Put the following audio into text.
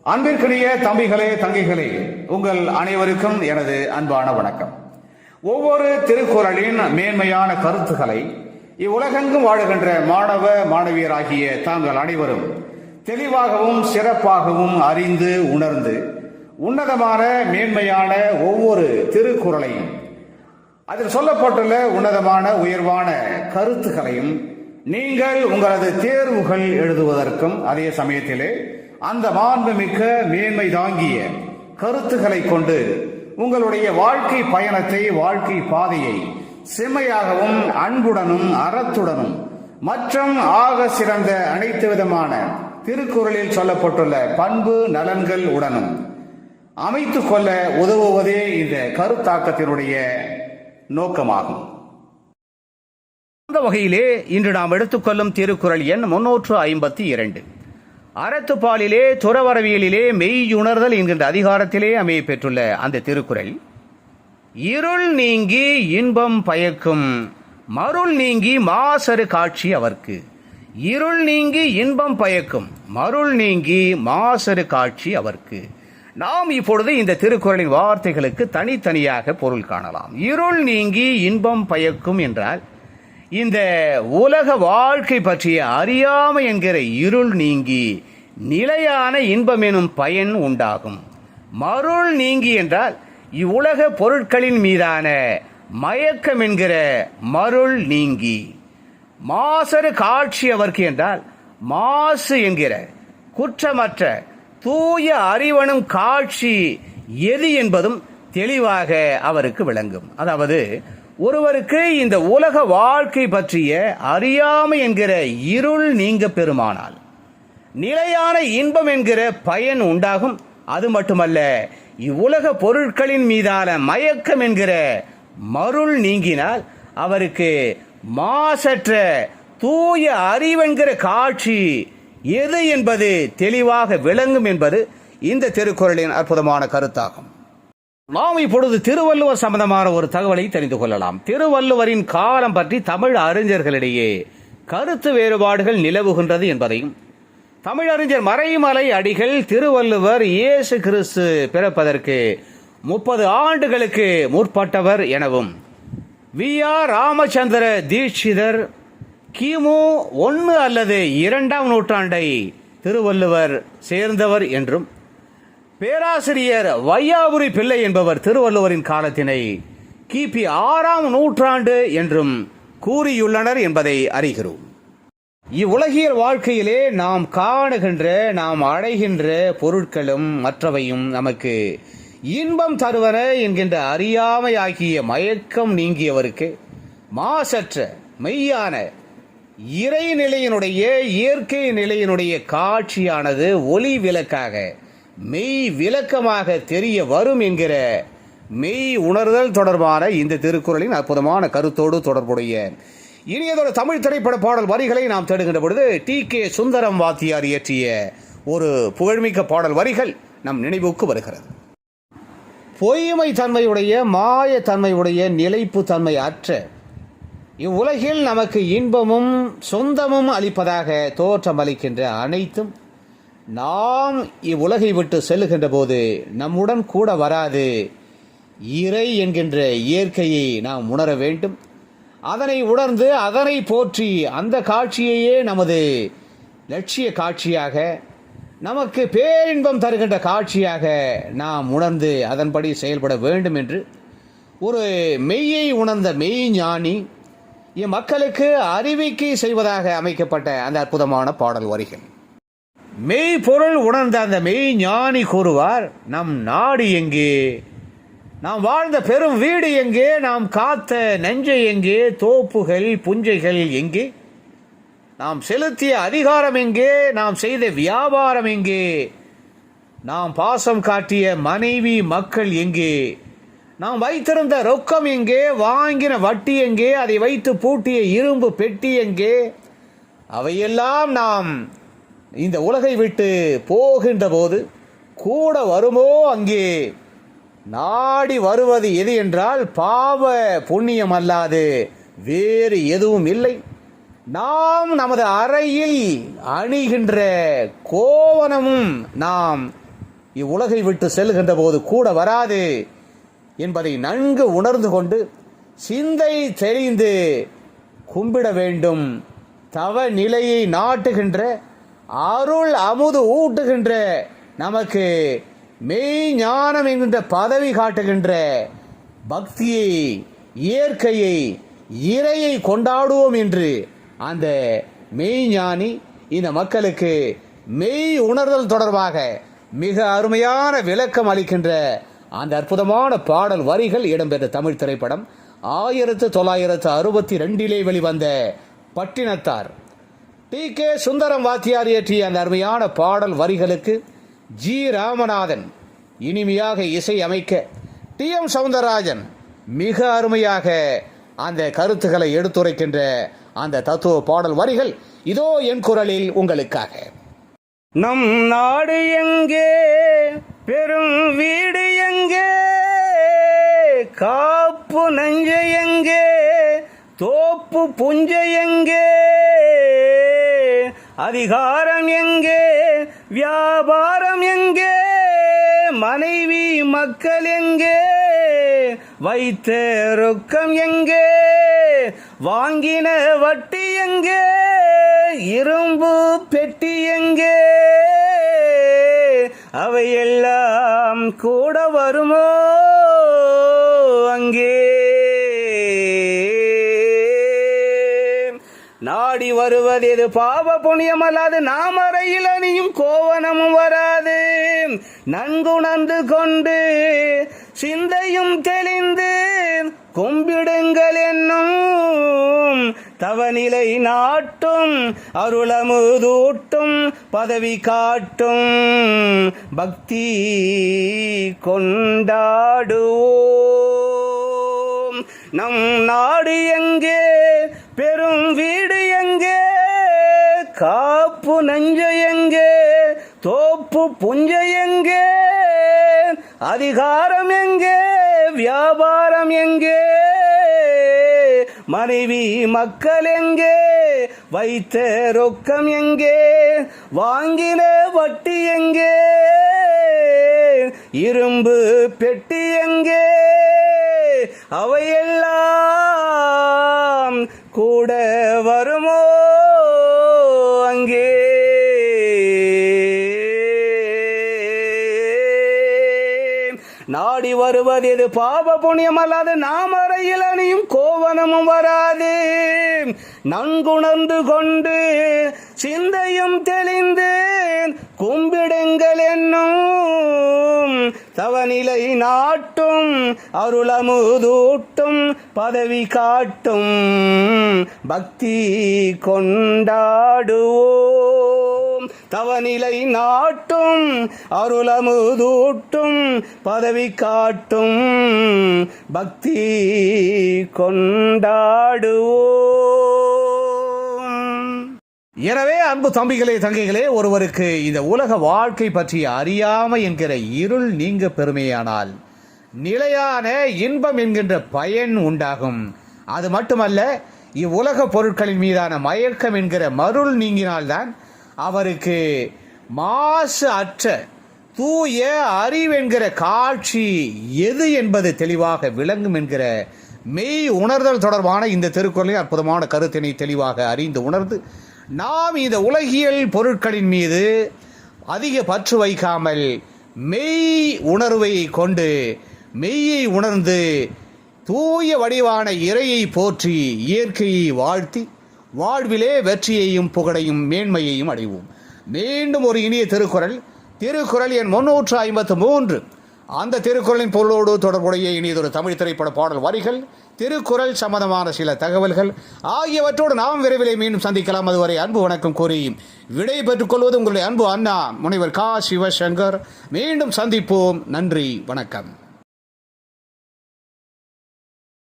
அன்பிற்குரிய தம்பிகளே, தங்கைகளே, உங்கள் அனைவருக்கும் எனது அன்பான வணக்கம். ஒவ்வொரு திருக்குறளின் மேன்மையான கருத்துக்களை இவ்வுலகெங்கும் வாழுகின்ற மாணவ மாணவியராகிய தாங்கள் அனைவரும் தெளிவாகவும் சிறப்பாகவும் அறிந்து உணர்ந்து உன்னதமான மேன்மையான ஒவ்வொரு திருக்குறளையும் அதில் சொல்லப்பட்டுள்ள உன்னதமான உயர்வான கருத்துக்களையும் நீங்கள் உங்களது தேர்வுகள் எழுதுவதற்கும் அதே சமயத்திலே அந்த மாண்புமிக்க மேன்மை தாங்கிய கருத்துக்களை கொண்டு உங்களுடைய வாழ்க்கை பயணத்தை, வாழ்க்கை பாதையை செம்மையாகவும் அன்புடனும் அறத்துடனும் மற்றும் ஆக சிறந்த அனைத்து விதமான திருக்குறளில் சொல்லப்பட்டுள்ள பண்பு நலன்கள் உடனும் அமைத்துக் கொள்ள உதவுவதே இந்த கருத்தாக்கத்தினுடைய நோக்கமாகும். அந்த வகையிலே இன்று நாம் எடுத்துக்கொள்ளும் திருக்குறள் எண் 352. அறத்துப்பாலிலே துறவரவியலிலே மெய்யுணர்தல் என்கின்ற அதிகாரத்திலே அமைய பெற்றுள்ள அந்த திருக்குறள், இருள் நீங்கி இன்பம் பயக்கும் மருள் நீங்கி மாசறு காட்சி அவர்க்கு. இருள் நீங்கி இன்பம் பயக்கும் மருள் நீங்கி மாசறு காட்சி அவர்க்கு. நாம் இப்பொழுது இந்த திருக்குறளின் வார்த்தைகளுக்கு தனித்தனியாக பொருள் காணலாம். இருள் நீங்கி இன்பம் பயக்கும் என்றால் இந்த உலக வாழ்க்கை பற்றிய அறியாமை என்கிற இருள் நீங்கி நிலையான இன்பம் எனும் பயன் உண்டாகும். மருள் நீங்கி என்றால் இவ்வுலக பொருட்களின் மீதான மயக்கம் என்கிற மருள் நீங்கி. மாசறு காட்சி அவர்க்கு என்றால் மாசு என்கிற குற்றமற்ற தூய அறிவனும் காட்சி எது என்பதும் தெளிவாக அவருக்கு விளங்கும். அதாவது ஒருவருக்கு இந்த உலக வாழ்க்கை பற்றிய அறியாமை என்கிற இருள் நீங்க பெருமானால் நிலையான இன்பம் என்கிற பயன் உண்டாகும். அது மட்டுமல்ல, இவ்வுலக பொருட்களின் மீதான மயக்கம் என்கிற மருள் நீங்கினால் அவருக்கு மாசற்ற தூய அறிவென்கிற காட்சி எது என்பது தெளிவாக விளங்கும் என்பது இந்த திருக்குறளின் அற்புதமான கருத்தாகும். நாம் இப்பொழுது திருவள்ளுவர் சம்பந்தமான ஒரு தகவலை தெரிந்து கொள்ளலாம். திருவள்ளுவரின் காலம் பற்றி தமிழ் அறிஞர்களிடையே கருத்து வேறுபாடுகள் நிலவுகின்றது என்பதையும், தமிழறிஞர் மறைமலை அடிகள் திருவள்ளுவர் இயேசு கிறிஸ்து பிறப்பதற்கு 30 ஆண்டுகளுக்கு முற்பட்டவர் எனவும், வி.ஆர். ராமச்சந்திர தீட்சிதர் கிமு 1 அல்லது 2ஆம் நூற்றாண்டை திருவள்ளுவர் சேர்ந்தவர் என்றும், பேராசிரியர் வையாபுரி பிள்ளை என்பவர் திருவள்ளுவரின் காலத்தினை கிபி 6ஆம் நூற்றாண்டு என்றும் கூறியுள்ளனர் என்பதை அறிகிறோம். இவ்வுலகியல் வாழ்க்கையிலே நாம் காணுகின்ற, நாம் அடைகின்ற பொருட்களும் மற்றவையும் நமக்கு இன்பம் தருவன என்கின்ற அறியாமை ஆகிய மயக்கம் நீங்கியவருக்கு மாசற்ற மெய்யான இறைநிலையினுடைய இயற்கை நிலையினுடைய காட்சியானது ஒளி விளக்காக மெய் விளக்கமாக தெரிய வரும் என்கிற மெய் உணர்தல் தொடர்பான இந்த திருக்குறளின் அற்புதமான கருத்தோடு தொடர்புடைய இனியதொரு தமிழ் திரைப்பட பாடல் வரிகளை நாம் தேடுகின்ற பொழுது டி.கே. சுந்தரம் வாத்தியார் இயற்றிய ஒரு புகழ்மிக்க பாடல் வரிகள் நம் நினைவுக்கு வருகிறது. பொய்மை தன்மையுடைய மாய தன்மையுடைய நிலைப்பு தன்மை அற்ற இவ்வுலகில் நமக்கு இன்பமும் சொந்தமும் அளிப்பதாக தோற்றமளிக்கின்ற அனைத்தும் நாம் இவ்வுலகை விட்டு செல்லுகின்ற போது நம்முடன் கூட வராது. இறை என்கின்ற இயற்கையை நாம் உணர வேண்டும். அதனை உணர்ந்து அதனை போற்றி அந்த காட்சியையே நமது லட்சிய காட்சியாக, நமக்கு பேரின்பம் தருகின்ற காட்சியாக நாம் உணர்ந்து அதன்படி செயல்பட வேண்டும் என்று ஒரு மெய்யை உணர்ந்த மெய்ஞானி இம்மக்களுக்கு அறிவிக்கை செய்வதாக அமைக்கப்பட்ட அந்த அற்புதமான பாடல் வரிகள். மெய்ப்பொருள் உணர்ந்த அந்த மெய்ஞானி கூறுவார், நம் நாடு எங்கே, நாம் வாழ்ந்த பெரும் வீடு எங்கே, நாம் காத்த நெஞ்சை எங்கே, தோப்புகள் புஞ்சைகள் எங்கே, நாம் செலுத்திய அதிகாரம் எங்கே, நாம் செய்த வியாபாரம் எங்கே, நாம் பாசம் காட்டிய மனைவி மக்கள் எங்கே, நாம் வைத்திருந்த ரொக்கம் எங்கே, வாங்கின வட்டி எங்கே, அதை வைத்து பூட்டிய இரும்பு பெட்டி எங்கே, அவையெல்லாம் நாம் இந்த உலகை விட்டு போகின்ற போது கூட வருமோ அங்கே. நாடி வருவது எது என்றால் பாவ புண்ணியம் அல்லாது வேறு எதுவும் இல்லை. நாம் நமது அறையில் அணிகின்ற கோவணமும் நாம் இவ்வுலகை விட்டு செல்கின்ற போது கூட வராது என்பதை நன்கு உணர்ந்து கொண்டு சிந்தை தெளிந்து கும்பிட வேண்டும். தவ நிலையை நாட்டுகின்ற அருள் அமுது ஊட்டுகின்ற நமக்கு மெய் ஞானம் என்கின்ற பதவி காட்டுகின்ற பக்தியை, இயற்கையை, இறையை கொண்டாடுவோம் என்று அந்த மெய்ஞானி இந்த மக்களுக்கு மெய் உணர்தல் தொடர்பாக மிக அருமையான விளக்கம் அளிக்கின்ற அந்த அற்புதமான பாடல் வரிகள் இடம்பெற்ற தமிழ் திரைப்படம் 1962 வெளிவந்த பட்டினத்தார். டி.கே. சுந்தரம் வாத்தியார் இயற்றிய அந்த அருமையான பாடல் வரிகளுக்கு ஜி. ராமநாதன் இனிமையாக இசை அமைக்க, டி.எம். சௌந்தரராஜன் மிக அருமையாக அந்த கருத்துக்களை எடுத்துரைக்கின்ற அந்த தத்துவ பாடல் வரிகள் இதோ என் குரலில் உங்களுக்காக. நம் நாடு எங்கே, பெரும் வீடு எங்கே, காப்பு நஞ்ச எங்கே, தோப்பு புஞ்ச எங்கே, அதிகாரம் எங்கே, வியாபாரம் எங்கே, மனைவி மக்கள் எங்கே, வைத்த ரொக்கம் எங்கே, வாங்கின வட்டி எங்கே, இரும்பு பெட்டி எங்கே, அவையெல்லாம் கூட வருமோ அங்கே. நாடி வருவது எது பாவ புண்ணியம் அல்லாது, நாம் அறையில் அணியும் கோவனமும் வராது. நன்குணர்ந்து கொண்டு சிந்தையும் தெளிந்து கும்பிடுங்கள் என்னும் தவநிலை நாட்டும் அருளமுதூட்டும் பதவி காட்டும் பக்தி கொண்டாடுவோம். நம் நாடு எங்கே, பெரும் வீடு எங்கே, காப்பு நஞ்ச எங்கே, தோப்பு புஞ்ச எங்கே, அதிகாரம் எங்கே, வியாபாரம் எங்கே, மனைவி மக்கள் எங்கே, வைத்த ரொக்கம் எங்கே, வாங்கின வட்டி எங்கே, இரும்பு பெட்டி எங்கே, அவையெல்லாம் கூட வருமோ அங்கே. நாடி வருவது எது பாவ புண்ணியம் அல்லாது, நாம் அறையில் அணியும் கோவனமும் வராது. நன்குணர்ந்து கொண்டு சிந்தையும் தெளிந்து கும்பிடுங்கள் என்னும் தவநிலை நாட்டும் அருளமுதூட்டும் பதவி காட்டும் பக்தி கொண்டாடுவோம். தவநிலை நாட்டும் அருளமுதூட்டும் பதவி காட்டும் பக்தி கொண்டாடுவோம். எனவே அன்பு தம்பிகளே, தங்கைகளே, ஒருவருக்கு இந்த உலக வாழ்க்கை பற்றிய அறியாமை என்கிற இருள் நீங்க பெருமையானால் நிலையான இன்பம் என்கின்ற பயன் உண்டாகும். அது மட்டுமல்ல, இவ்வுலக பொருட்களின் மீதான மயக்கம் என்கிற மருள் நீங்கினால்தான் அவருக்கு மாசு அற்ற தூய அறிவென்கிற காட்சி எது என்பது தெளிவாக விளங்கும் என்கிற மெய் உணர்தல் தொடர்பான இந்த திருக்குறளின் அற்புதமான கருத்தினை தெளிவாக அறிந்து உணர்ந்து நாம் இந்த உலகியல் பொருட்களின் மீது அதிக பற்று வைக்காமல் மெய் உணர்வை கொண்டு மெய்யை உணர்ந்து தூய வடிவான இறையை போற்றி இயற்கையை வாழ்த்தி வாழ்விலே வெற்றியையும் புகழையும் மேன்மையையும் அடைவோம். மீண்டும் ஒரு இனிய திருக்குறள் எண் 353. அந்த திருக்குறளின் பொருளோடு தொடர்புடைய இனியதொரு தமிழ் திரைப்பட பாடல் வரிகள், திருக்குறள் சம்பந்தமான சில தகவல்கள் ஆகியவற்றோடு நாம் விரைவிலே மீண்டும் சந்திக்கலாம். அதுவரை அன்பு வணக்கம் கூறி விடை பெற்றுக் கொள்வது உங்களுடைய அன்பு அண்ணா முனைவர் கா. சிவசங்கர். மீண்டும் சந்திப்போம். நன்றி, வணக்கம்.